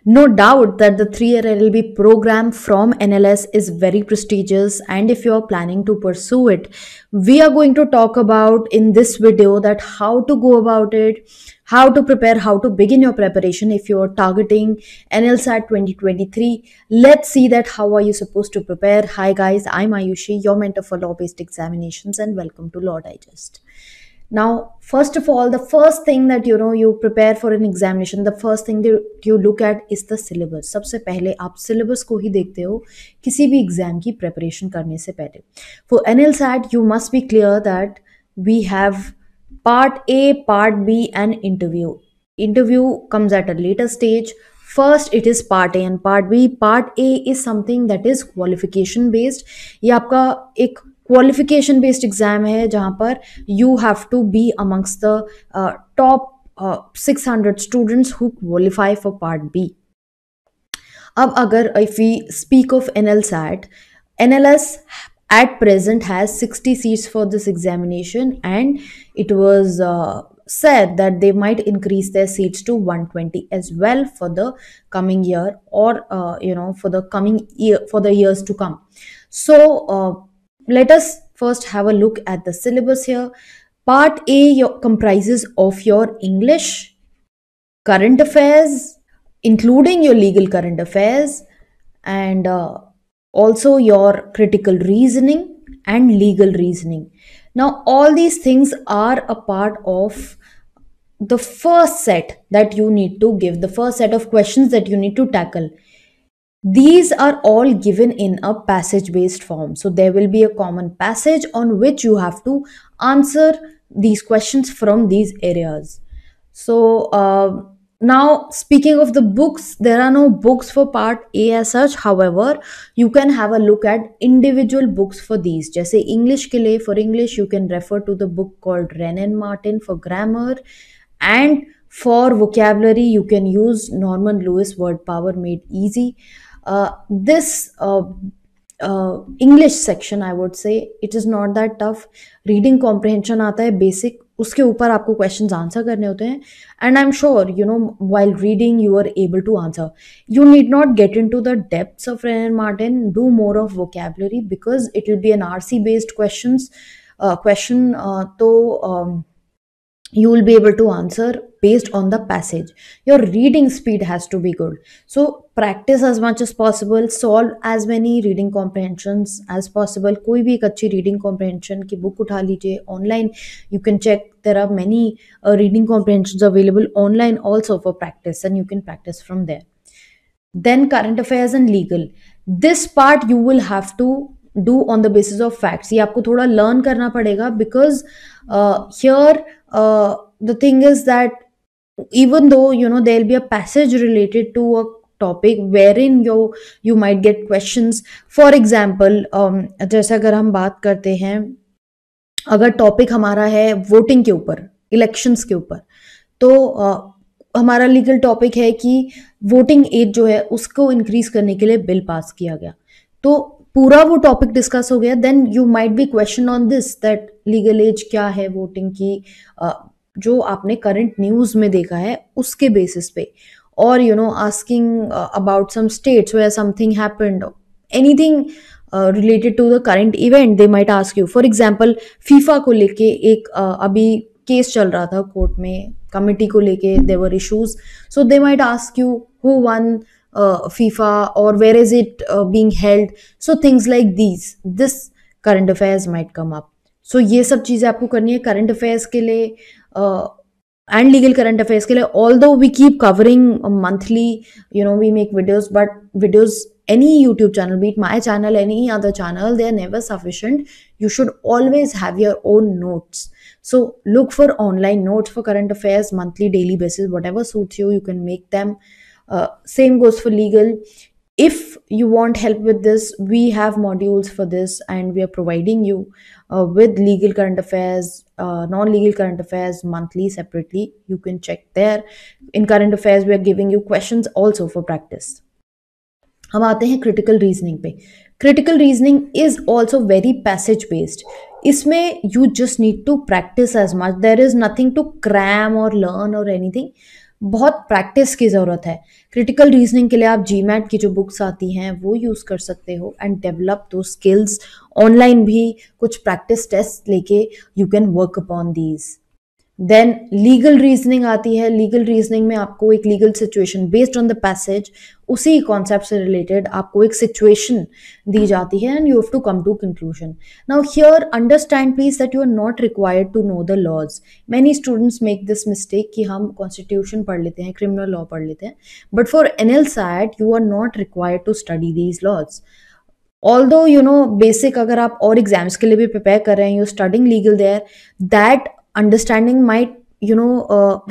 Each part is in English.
No doubt that the 3-year LLB program from NLS is very prestigious, and if you are planning to pursue it, we are going to talk about in this video that how to go about it, how to prepare, how to begin your preparation if you are targeting NLSAT 2023. Let's see that how are you supposed to prepare. Hi guys, I'm Ayushi, your mentor for law-based examinations, and welcome to Law Digest. Now, first of all, the first thing that you prepare for an examination, the first thing that you look at is the syllabus. सबसे पहले आप syllabus को ही देखते हो किसी भी exam की preparation करने से पहले. For NLSAT, you must be clear that we have part A, part B, and interview. Interview comes at a later stage. First, it is part A and part B. Part A is something that is qualification based. ये आपका एक qualification based exam है जहाँ पर you have to be amongst the top 600 students who qualify for part B. अब अगर if we speak of NLSAT, NLS at present has 60 seats for this examination, and it was said that they might increase their seats to 120 as well for the coming year, or for the coming year, for the years to come. So let us first have a look at the syllabus here. Part A comprises of your English, current affairs, including your legal current affairs, and also your critical reasoning and legal reasoning. Now, all these things are a part of the first set that you need to give, the first set of questions that you need to tackle. These are all given in a passage-based form. So there will be a common passage on which you have to answer these questions from these areas. So now, speaking of the books, there are no books for part A as such. However, you can have a look at individual books for these. जैसे English के लिए, for English, you can refer to the book called Wren and Martin for grammar, and for vocabulary, you can use Norman Lewis Word Power Made Easy. This English section, I would say, it is not that tough. Reading comprehension आता है basic, उसके ऊपर आपको questions answer करने होते हैं, and I'm sure while reading you are able to answer. You need not get into the depths of Wren and Martin. Do more of vocabulary because it will be an RC based question. You will be able to answer based on the passage. Your reading speed has to be good. So practice as much as possible, solve as many reading comprehensions as possible. कोई भी एक अच्छी reading comprehension की book उठा लीजिए online. You can check, there are many reading comprehensions available online also for practice, and you can practice from there. Then current affairs and legal. This part you will have to do on the basis of facts. ये आपको थोड़ा learn करना पड़ेगा because here the thing is that even though there will be a passage related to a topic wherein you might get questions. For example, जैसे अगर हम बात करते हैं, अगर टॉपिक हमारा है वोटिंग के ऊपर, इलेक्शंस के ऊपर, तो हमारा लीगल टॉपिक है कि वोटिंग एज जो है उसको इंक्रीज करने के लिए बिल पास किया गया, तो पूरा वो टॉपिक डिस्कस हो गया. Then you might be question on this that legal age क्या है वोटिंग की, जो आपने करंट न्यूज में देखा है उसके बेसिस पे, और asking about some states where something happened, anything related to the current event they might ask you. For example FIFA को लेके एक अभी केस चल रहा था कोर्ट में, कमिटी को लेके there were issues, so they might ask you who won FIFA or where is it being held. So things like this current affairs might come up. So ये सब चीजें आपको करनी है current affairs के लिए and legal current affairs के लिए. Although we keep covering monthly, we make videos, but videos, any YouTube channel, be it my channel, any other channel, they are never sufficient. You should always have your own notes. So look for online notes for current affairs, monthly, daily basis, whatever suits you, you can make them. Same goes for legal. If you want help with this, we have modules for this, and we are providing you with legal current affairs, non-legal current affairs monthly separately. You can check there. In current affairs, we are giving you questions also for practice. हम आते हैं critical reasoning पे. Critical reasoning is also very passage based. इसमें you just need to practice as much. There is nothing to cram or learn or anything. बहुत practice की ज़रूरत है। Critical reasoning के लिए आप जीमैट की जो बुक्स आती हैं वो यूज़ कर सकते हो एंड डेवलप दो स्किल्स। ऑनलाइन भी कुछ प्रैक्टिस टेस्ट लेके you can work upon these. Then legal reasoning आती है। लीगल रीजनिंग में आपको एक legal situation based on the passage, उसी कॉन्सेप्ट से रिलेटेड आपको एक सिचुएशन दी जाती है and you have to come to conclusion. Now here understand please that you are not required to know the laws. Many students make this mistake कि हम constitution पढ़ लेते हैं, क्रिमिनल लॉ पढ़ लेते हैं, but for NLSAT you are not required to study these laws. Although basic अगर आप और एग्जाम्स के लिए भी प्रिपेयर कर रहे हैं, you studying legal there, that understanding might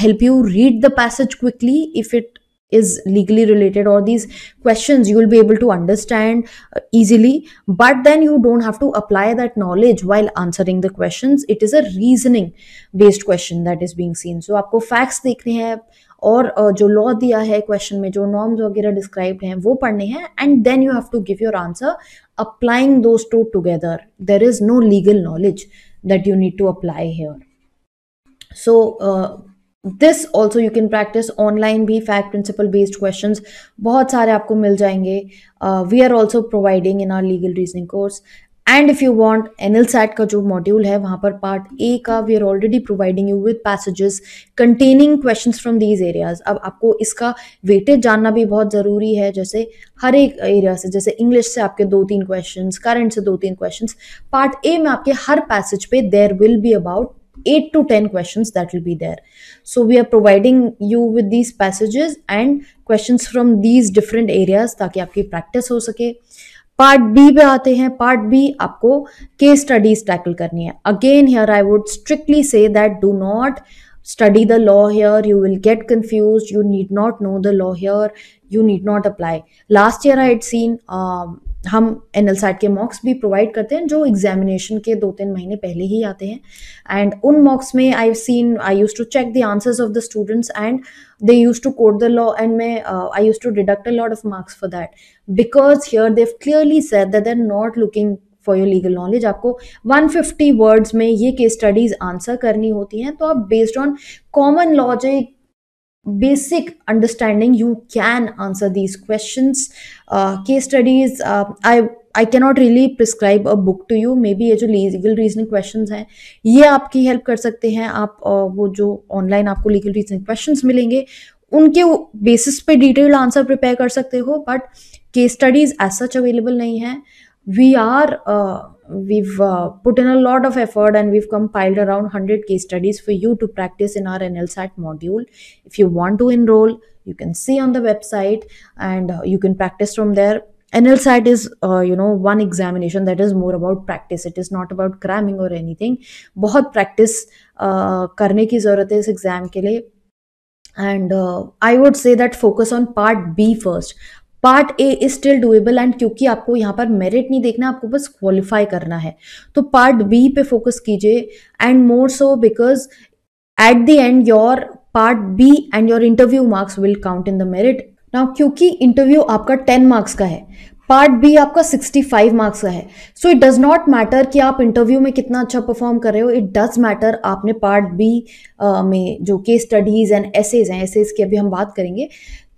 help you read the passage quickly if it is legally related, or these questions you will be able to understand easily, but then you don't have to apply that knowledge while answering the questions. It is a reasoning based question that is being seen. So आपको facts देखने हैं और जो law दिया है question में, जो norms वगैरह डिस्क्राइब्ड हैं वो पढ़ने हैं, and then you have to give your answer applying those two together. There is no legal knowledge that you need to apply here. So this also you can practice online भी. fact principle based questions बहुत सारे आपको मिल जाएंगे. We are also providing in our legal reasoning course, and if you want NLSAT का जो module है वहाँ पर पार्ट A का we are already providing you with passages containing questions from these areas. अब आपको इसका वेटेज जानना भी बहुत ज़रूरी है. जैसे हर एक एरिया से, जैसे इंग्लिश से आपके 2-3 क्वेश्चंस, करंट से 2-3 क्वेश्चंस, पार्ट A में आपके हर पैसेज पे there will be about 8 to 10 questions that will be there. So we are providing you with these passages and questions from these different areas ताकि आपकी practice हो सके. Part B पे आते हैं. पार्ट बी आपको केस स्टडीज टैकल करनी है. Again here I would strictly say that do not study the law here. You will get confused. You need not know the law here. You need not apply. Last year I had seen हम NLSAT के मॉक्स भी provide करते हैं जो examination के 2-3 महीने पहले ही आते हैं, एंड उन मॉक्स में I use to check the answers of the students and they used to quote the law, and I used to deduct a lot of marks for that, because here they've clearly said that they're not looking for your legal knowledge. आपको 150 words में ये case studies answer करनी होती हैं, तो आप based on common logic, basic understanding, you can answer these questions. Case studies, I cannot really prescribe a book to you. Maybe ये जो legal reasoning questions हैं ये आपकी help कर सकते हैं. आप वो जो online आपको legal reasoning questions मिलेंगे उनके basis पे detailed answer prepare कर सकते हो, but case studies as such available नहीं है. We've put in a lot of effort and we've compiled around 100 case studies for you to practice in our NLSAT module. If you want to enroll, you can see on the website and you can practice from there. NLSAT is one examination that is more about practice. It is not about cramming or anything. बहुत practice करने की ज़रूरत है इस exam के लिए, and I would say that focus on part B first. Part A is still doable, and क्योंकि आपको यहाँ पर मेरिट नहीं देखना, आपको बस क्वालिफाई करना है, तो पार्ट बी पे फोकस कीजिए, and more so because at the end your part B and your interview marks will count in the merit. Now क्योंकि इंटरव्यू आपका 10 मार्क्स का है, पार्ट बी आपका 65 मार्क्स का है, so it does not matter कि आप इंटरव्यू में कितना अच्छा परफॉर्म कर रहे हो. इट डज मैटर आपने पार्ट बी में जो केस स्टडीज एंड एसेज हैं, एसेज की अभी हम बात करेंगे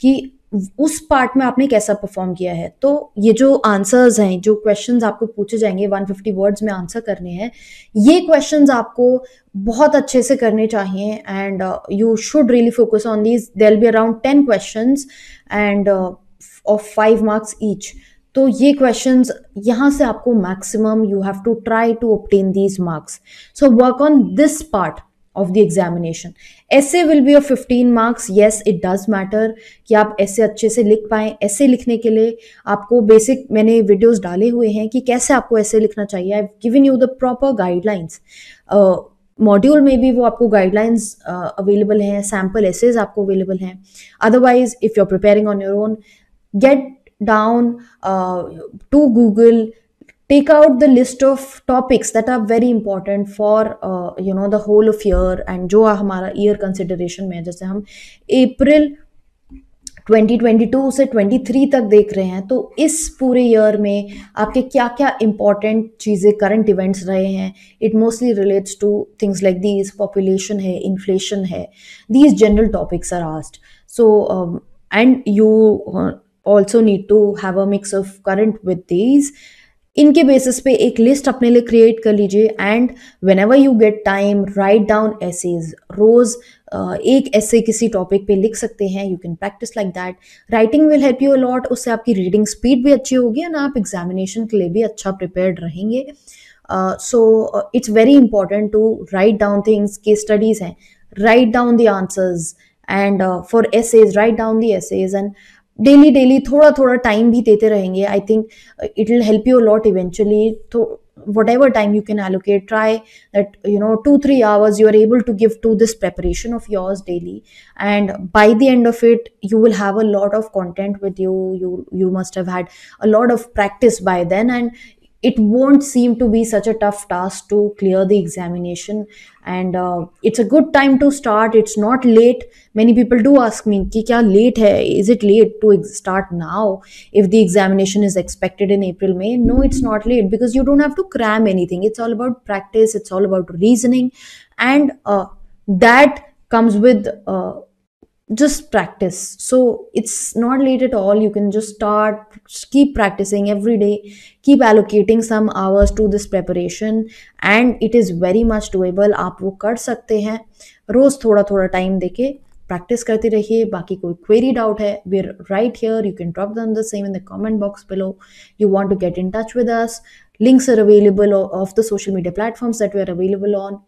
कि उस पार्ट में आपने कैसा परफॉर्म किया है. तो ये जो आंसर्स हैं, जो क्वेश्चंस आपको पूछे जाएंगे 150 वर्ड्स में आंसर करने हैं, ये क्वेश्चंस आपको बहुत अच्छे से करने चाहिए, and you should really focus on these. There will be around 10 questions and of 5 marks each. तो ये क्वेश्चंस यहाँ से आपको maximum you have to try to obtain these marks. So work on this part of the examination. Essay will be of 15 marks. Yes, it does matter कि आप ऐसे अच्छे से लिख पाएं. ऐसे लिखने के लिए आपको बेसिक मैंने वीडियोस डाले हुए हैं कि कैसे आपको ऐसे लिखना चाहिए. I've given you the proper guidelines. Module में भी वो आपको गाइडलाइंस अवेलेबल हैं, सैम्पल एसेज आपको अवेलेबल हैं. Otherwise if you are preparing on your own, get down to Google, take out the list of topics that are very important for the whole of year, and जो हमारा year consideration में, जैसे हम अप्रैल 2022 से 23 तक देख रहे हैं, तो इस पूरे ईयर में आपके क्या क्या इंपॉर्टेंट चीज़ें, करंट इवेंट्स रहे हैं. It mostly relates to things like these. Population है, इन्फ्लेशन है, these general topics are asked. So and you also need to have a mix of current with these. इनके बेसिस पे एक list अपने लिए create कर लीजिए, and whenever you get time write down essays. रोज एक ऐसे किसी टॉपिक पे लिख सकते हैं. You can practise like that. Writing will help you a lot. उससे आपकी रीडिंग स्पीड भी अच्छी होगी एंड आप एग्जामिनेशन के लिए भी अच्छा प्रिपेयर्ड रहेंगे. So it's very important to write down things. Case studies हैं, write down the answers. And for essays, write down the essays. And daily daily थोड़ा थोड़ा टाइम भी देते रहेंगे. I think it will help you a lot eventually. So whatever time you can allocate, try that, 2-3 hours you are able to give to this preparation of yours daily, and by the end of it you will have a lot of content with you. You must have had a lot of practice by then, and it won't seem to be such a tough task to clear the examination. And it's a good time to start. It's not late. Many people do ask me कि क्या late है, is it late to start now if the examination is expected in April, May? No, it's not late, because you don't have to cram anything. It's all about practice. It's all about reasoning, and that comes with just practice. So it's not late at all. You can just start, keep practicing every day, keep allocating some hours to this preparation, and it is very much doable. आप वो कर सकते हैं. रोज थोड़ा थोड़ा time देके practice करते रहिए. बाकी कोई क्वेरी डाउट है, we are right here. You can drop them the same in the comment box below. You want to get in touch with us, links are available of the social media platforms that we are available on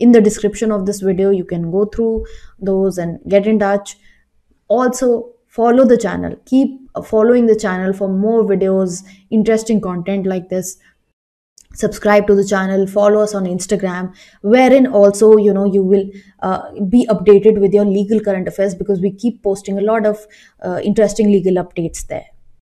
in the description of this video. You can go through those and get in touch. Also follow the channel, keep following the channel for more videos, interesting content like this. Subscribe to the channel, follow us on Instagram, wherein also you will be updated with your legal current affairs, because we keep posting a lot of interesting legal updates there.